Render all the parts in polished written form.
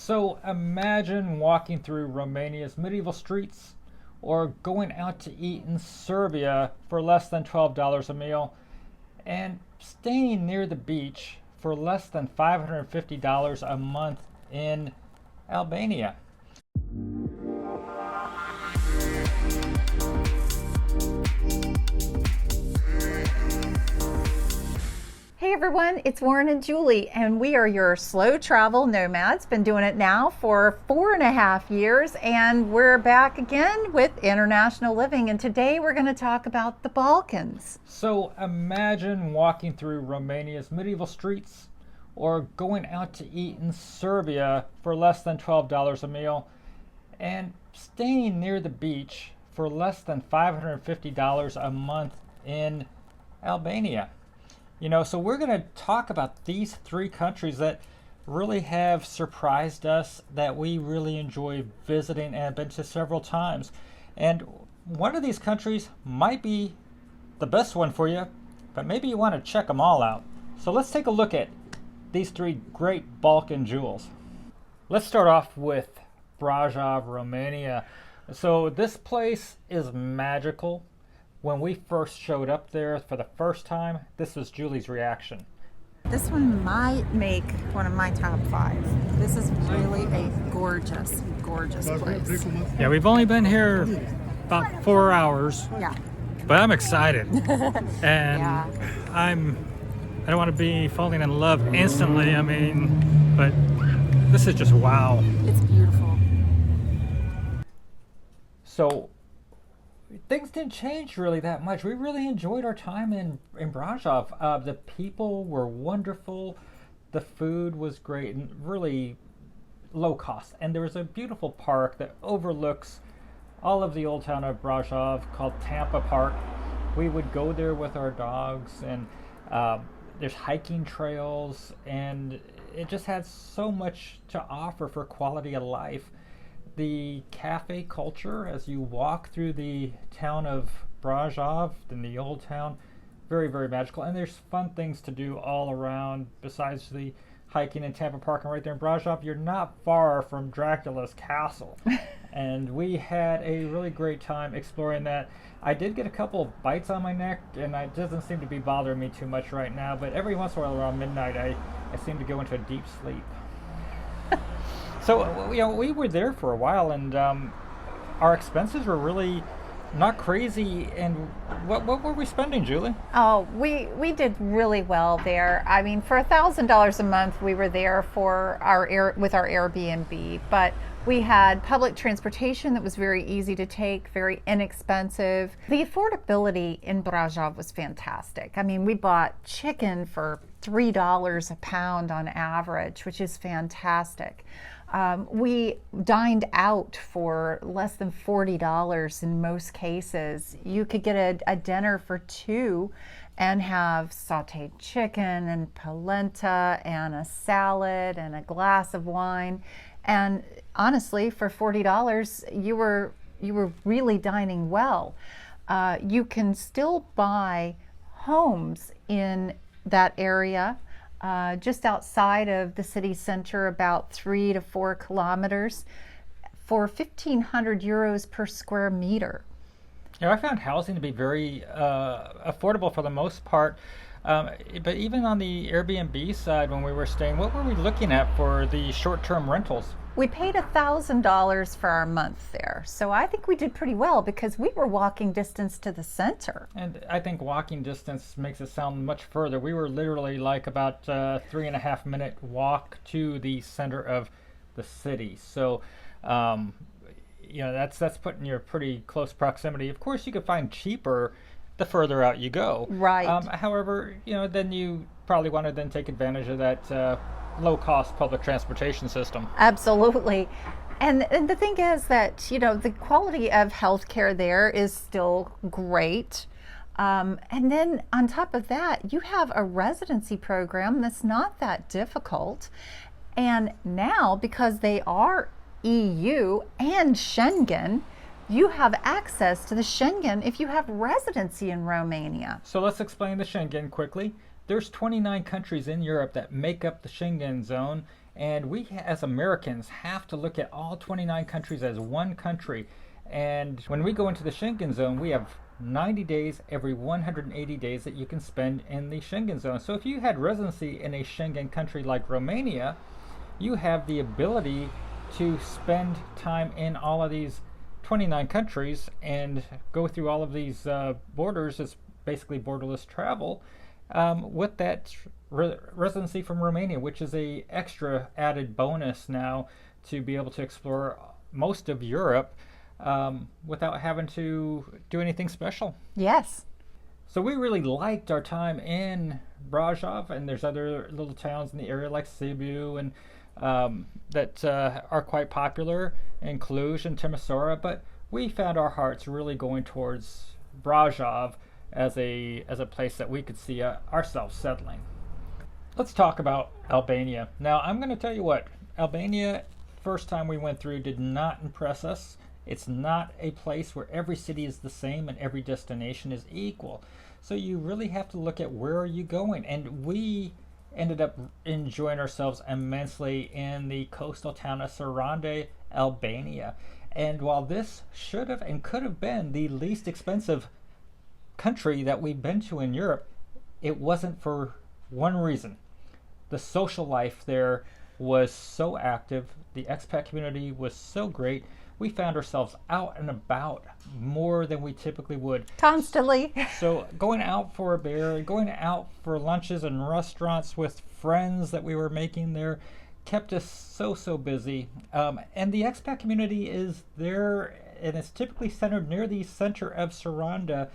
So imagine walking through Romania's medieval streets or going out to eat in Serbia for less than $12 a meal and staying near the beach for less than $550 a month in Albania. Hey everyone, it's Warren and Julie, and we are your slow travel nomads. Been doing it now for 4.5 years, and we're back again with international living. And today we're going to talk about the Balkans. So imagine walking through Romania's medieval streets or going out to eat in Serbia for less than $12 a meal and staying near the beach for less than $550 a month in Albania. So we're going to talk about these three countries that really have surprised us, that we really enjoy visiting and have been to several times. And one of these countries might be the best one for you, but maybe you want to check them all out. So let's take a look at these three great Balkan jewels. Let's start off with Brașov, Romania. So this place is magical. When we first showed up there for the first time, this was Julie's reaction. This one might make one of my top 5. This is really a gorgeous, gorgeous place. Yeah, we've only been here about 4 hours. Yeah. But I'm excited. And Yeah. I don't want to be falling in love instantly, but this is just wow. It's beautiful. So things didn't change really that much. We really enjoyed our time in Brașov. The people were wonderful. The food was great and really low cost. And there was a beautiful park that overlooks all of the old town of Brașov called Tampa Park. We would go there with our dogs, and there's hiking trails, and it just had so much to offer for quality of life. The cafe culture as you walk through the town of Brașov in the old town, very, very magical. And there's fun things to do all around besides the hiking in Tampa Park. And right there in Brașov, you're not far from Dracula's castle. And we had a really great time exploring that. I did get a couple bites on my neck, and it doesn't seem to be bothering me too much right now. But every once in a while around midnight, I seem to go into a deep sleep. So, we were there for a while, and our expenses were really not crazy. And what were we spending, Julie? Oh, we did really well there. For $1,000 a month, we were there for with our Airbnb, but we had public transportation that was very easy to take, very inexpensive. The affordability in Brașov was fantastic. We bought chicken for $3 a pound on average, which is fantastic. We dined out for less than $40 in most cases. You could get a dinner for $2 and have sauteed chicken and polenta and a salad and a glass of wine. And honestly, for $40, you were really dining well. You can still buy homes in that area. Just outside of the city center, about 3 to 4 kilometers, for 1,500 euros per square meter. I found housing to be very affordable for the most part. But even on the Airbnb side, when we were staying, what were we looking at for the short-term rentals? We paid $1,000 for our month there. So I think we did pretty well because we were walking distance to the center. And I think walking distance makes it sound much further. We were literally like about 3.5 minute walk to the center of the city. So, that's putting you in pretty close proximity. Of course, you could find cheaper the further out you go. Right. However, then you probably want to then take advantage of that low-cost public transportation system. Absolutely. And the thing is that, the quality of healthcare there is still great. And then on top of that, you have a residency program that's not that difficult. And now, because they are EU and Schengen, you have access to the Schengen if you have residency in Romania. So let's explain the Schengen quickly. There's 29 countries in Europe that make up the Schengen zone, And we, as Americans, have to look at all 29 countries as one country. And when we go into the Schengen zone, we have 90 days every 180 days that you can spend in the Schengen zone. So if you had residency in a Schengen country like Romania, you have the ability to spend time in all of these 29 countries and go through all of these borders. It's basically borderless travel with that residency from Romania, which is a extra added bonus now to be able to explore most of Europe without having to do anything special. Yes. So we really liked our time in Brașov, and there's other little towns in the area like Sibiu and that are quite popular, in Cluj and Timisoara, but we found our hearts really going towards Brașov as a place that we could see ourselves settling. Let's talk about Albania. Now, I'm going to tell you what, Albania, first time we went through, did not impress us. It's not a place where every city is the same and every destination is equal. So you really have to look at where are you going. And we ended up enjoying ourselves immensely in the coastal town of Sarandë, Albania. And while this should have and could have been the least expensive country that we've been to in Europe, it wasn't for one reason. The social life there was so active. The expat community was so great. We found ourselves out and about more than we typically would. Constantly. So going out for a beer, going out for lunches and restaurants with friends that we were making there kept us so busy. And the expat community is there, and it's typically centered near the center of Sarandë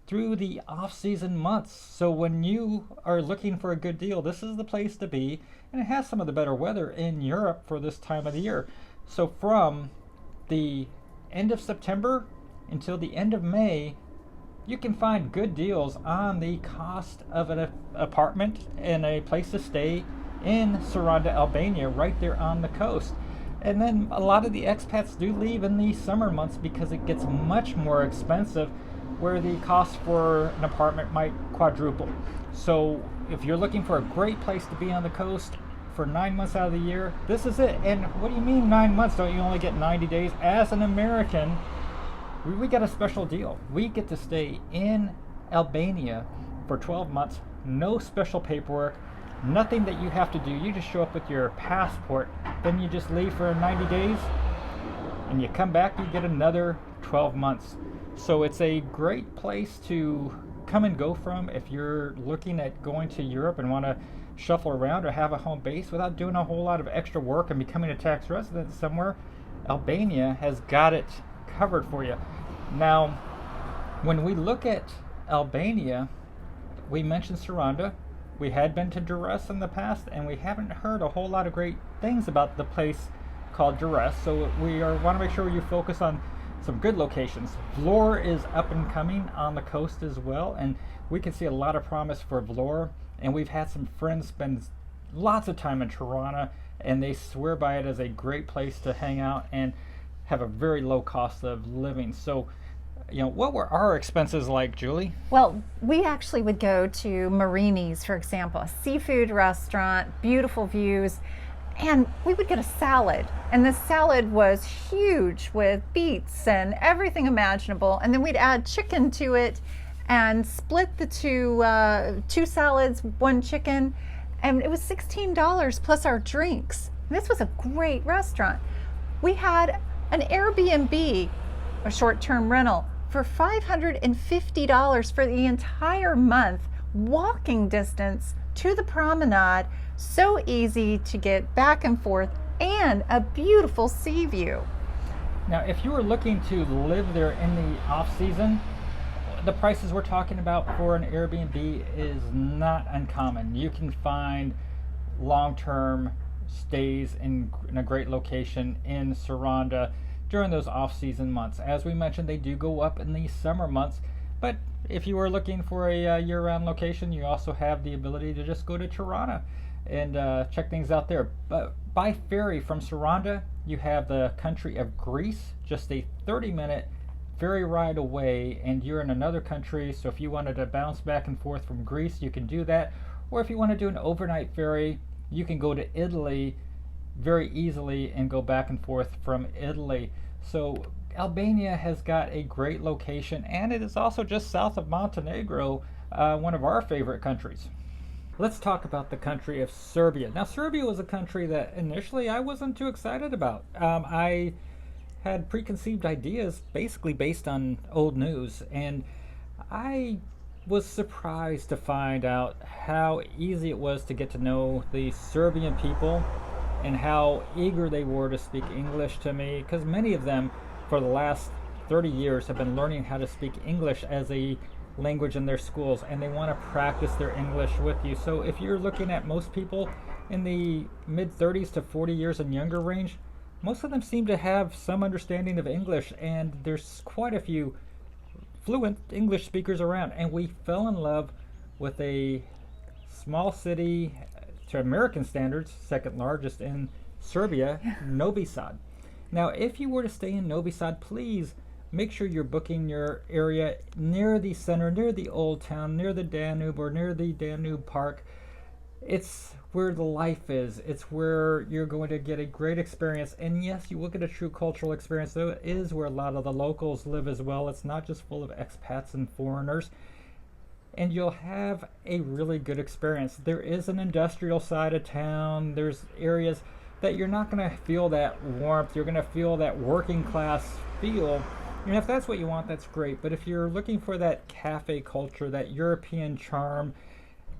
through the off-season months. So when you are looking for a good deal, this is the place to be. And it has some of the better weather in Europe for this time of the year. So from the end of September until the end of May, you can find good deals on the cost of an apartment and a place to stay in Sarandë, Albania, right there on the coast. And then a lot of the expats do leave in the summer months because it gets much more expensive, where the cost for an apartment might quadruple. So if you're looking for a great place to be on the coast for 9 months out of the year, this is it. And what do you mean 9 months? Don't you only get 90 days? As an American, we get a special deal. We get to stay in Albania for 12 months, no special paperwork, nothing that you have to do. You just show up with your passport, then you just leave for 90 days, and you come back, you get another 12 months. So it's a great place to come and go from if you're looking at going to Europe and want to shuffle around or have a home base without doing a whole lot of extra work and becoming a tax resident somewhere. Albania has got it covered for you. Now, when we look at Albania, we mentioned Sarandë. We had been to Durrës in the past, and we haven't heard a whole lot of great things about the place called Durrës. So we want to make sure you focus on some good locations. Vlorë is up and coming on the coast as well, and we can see a lot of promise for Vlorë. And we've had some friends spend lots of time in Tirana, and they swear by it as a great place to hang out and have a very low cost of living. So, what were our expenses like, Julie? Well, we actually would go to Marini's, for example, a seafood restaurant, beautiful views, and we would get a salad. And the salad was huge with beets and everything imaginable. And then we'd add chicken to it and split the two salads, one chicken, and it was $16 plus our drinks. And this was a great restaurant. We had an Airbnb, a short-term rental, for $550 for the entire month, walking distance to the promenade, so easy to get back and forth, and a beautiful sea view. Now, if you were looking to live there in the off-season, the prices we're talking about for an Airbnb is not uncommon. You can find long-term stays in a great location in Sarandë during those off-season months. As we mentioned, they do go up in the summer months, but if you were looking for a year-round location, you also have the ability to just go to Tirana and check things out there. But by ferry from Sarandë, you have the country of Greece, just a 30-minute ferry ride away, and you're in another country. So if you wanted to bounce back and forth from Greece, you can do that. Or if you want to do an overnight ferry, you can go to Italy very easily and go back and forth from Italy. So Albania has got a great location, and it is also just south of Montenegro, one of our favorite countries. Let's talk about the country of Serbia. Now, Serbia was a country that initially I wasn't too excited about. I had preconceived ideas basically based on old news, and I was surprised to find out how easy it was to get to know the Serbian people and how eager they were to speak English to me, because many of them for the last 30 years have been learning how to speak English as a language in their schools, and they want to practice their English with you. So if you're looking at most people in the mid 30s to 40 years and younger range, most of them seem to have some understanding of English, and there's quite a few fluent English speakers around. And we fell in love with a small city, to American standards, second largest in Serbia, Novi Sad. Now, if you were to stay in Novi Sad, please make sure you're booking your area near the center, near the old town, near the Danube, or near the Danube Park. It's where the life is. It's where you're going to get a great experience. And yes, you will get a true cultural experience, though it is where a lot of the locals live as well. It's not just full of expats and foreigners. And you'll have a really good experience. There is an industrial side of town. There's areas that you're not going to feel that warmth. You're going to feel that working class feel. And if that's what you want, that's great. But if you're looking for that cafe culture, that European charm,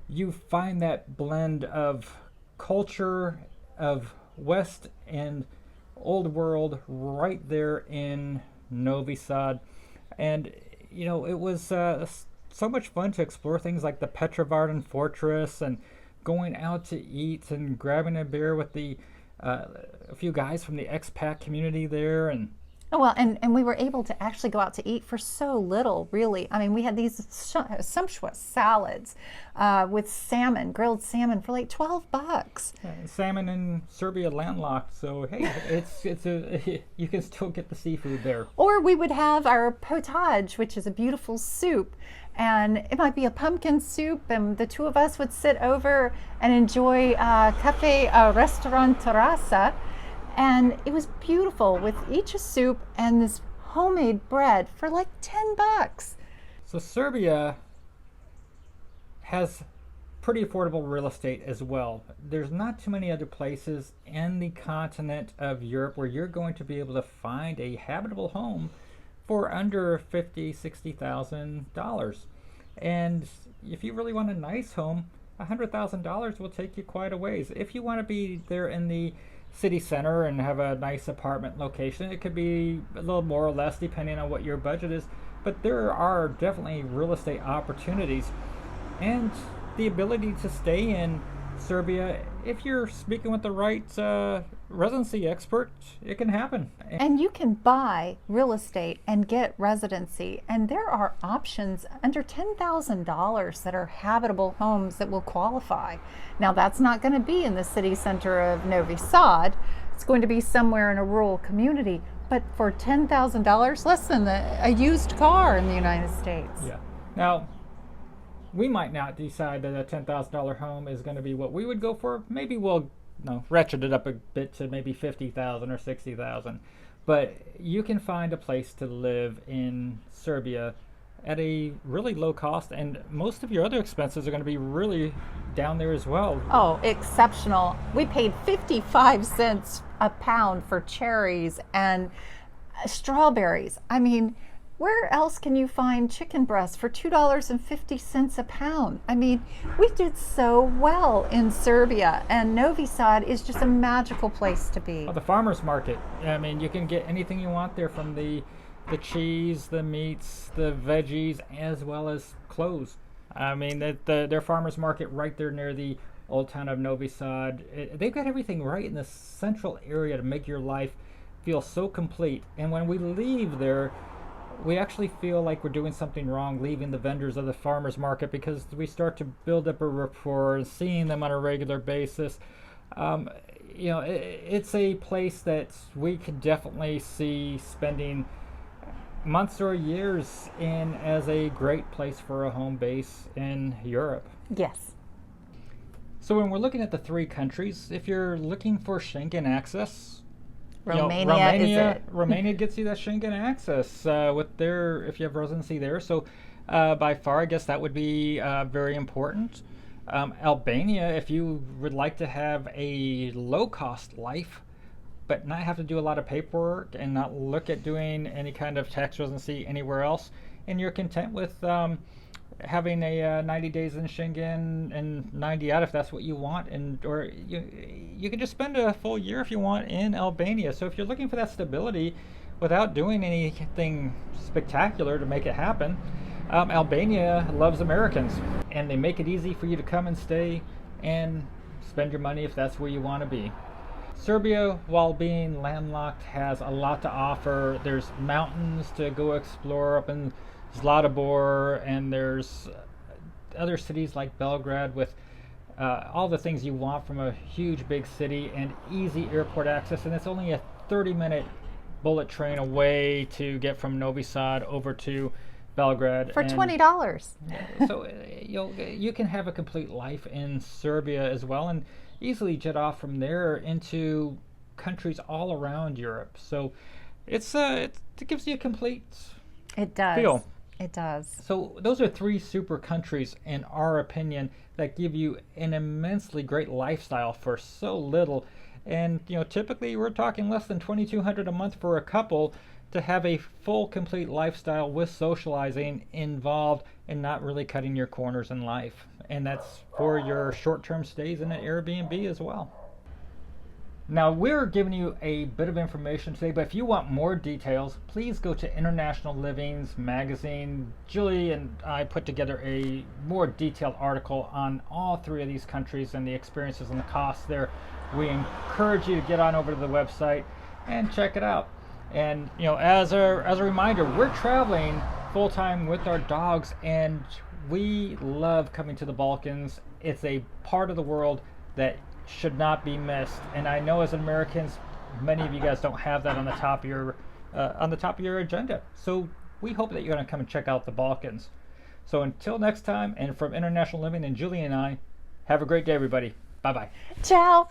you find that blend of culture, of West and Old World right there in Novi Sad. And, you know, it was so much fun to explore things like the Petrovaradin Fortress and going out to eat and grabbing a beer with a few guys from the expat community there. And well, and we were able to actually go out to eat for so little, really. I mean, we had these sumptuous salads with salmon, grilled salmon for like $12. Salmon in Serbia landlocked, so hey, you can still get the seafood there. Or we would have our potage, which is a beautiful soup, and it might be a pumpkin soup, and the two of us would sit over and enjoy café, restaurant terraza. And it was beautiful with each a soup and this homemade bread for like $10. So Serbia has pretty affordable real estate as well. There's not too many other places in the continent of Europe where you're going to be able to find a habitable home for under $50,000-$60,000. And if you really want a nice home, $100,000 will take you quite a ways. If you want to be there in the city center and have a nice apartment location, it could be a little more or less depending on what your budget is, but there are definitely real estate opportunities and the ability to stay in Serbia. If you're speaking with the right residency expert, it can happen. And you can buy real estate and get residency, and there are options under $10,000 that are habitable homes that will qualify. Now, that's not going to be in the city center of Novi Sad. It's going to be somewhere in a rural community, but for $10,000, less than a used car in the United States. Yeah. Now, we might not decide that a $10,000 home is going to be what we would go for. Maybe we'll ratchet it up a bit to maybe $50,000 or $60,000. But you can find a place to live in Serbia at a really low cost, and most of your other expenses are going to be really down there as well. Oh, exceptional. We paid 55 cents a pound for cherries and strawberries. I mean, where else can you find chicken breasts for $2.50 a pound? I mean, we did so well in Serbia, and Novi Sad is just a magical place to be. Oh, the farmer's market. I mean, you can get anything you want there, from the cheese, the meats, the veggies, as well as clothes. I mean, their farmer's market right there near the old town of Novi Sad. They've got everything right in the central area to make your life feel so complete. And when we leave there, we actually feel like we're doing something wrong leaving the vendors of the farmers market, because we start to build up a rapport and seeing them on a regular basis. It's a place that we could definitely see spending months or years in as a great place for a home base in Europe. Yes. So when we're looking at the three countries, if you're looking for Schengen access, Romania gets you that Schengen access with if you have residency there. So by far, I guess that would be very important. Albania, if you would like to have a low-cost life, but not have to do a lot of paperwork and not look at doing any kind of tax residency anywhere else, and you're content with having a 90 days in Schengen and 90 out if that's what you want, or you can just spend a full year if you want in Albania. So if you're looking for that stability without doing anything spectacular to make it happen, Albania loves Americans, and they make it easy for you to come and stay and spend your money if that's where you want to be. Serbia, while being landlocked, has a lot to offer. There's mountains to go explore up in Zlatibor, and there's other cities like Belgrade with all the things you want from a huge big city and easy airport access, and it's only a 30-minute bullet train away to get from Novi Sad over to Belgrade for $20. So you can have a complete life in Serbia as well, and easily jet off from there into countries all around Europe. So it gives you a complete feel. It does. So those are three super countries, in our opinion, that give you an immensely great lifestyle for so little. And typically we're talking less than $2,200 a month for a couple to have a full, complete lifestyle with socializing involved and not really cutting your corners in life. And that's for your short-term stays in an Airbnb as well. Now, we're giving you a bit of information today, but if you want more details, please go to International Living's magazine. Julie and I put together a more detailed article on all three of these countries and the experiences and the costs there. We encourage you to get on over to the website and check it out. And as a reminder, we're traveling full-time with our dogs, and we love coming to the Balkans. It's a part of the world that should not be missed, and I know as Americans, many of you guys don't have that on the top of your agenda. So we hope that you're going to come and check out the Balkans. So until next time, and from International Living and Julie and I, have a great day, everybody. Bye bye. Ciao.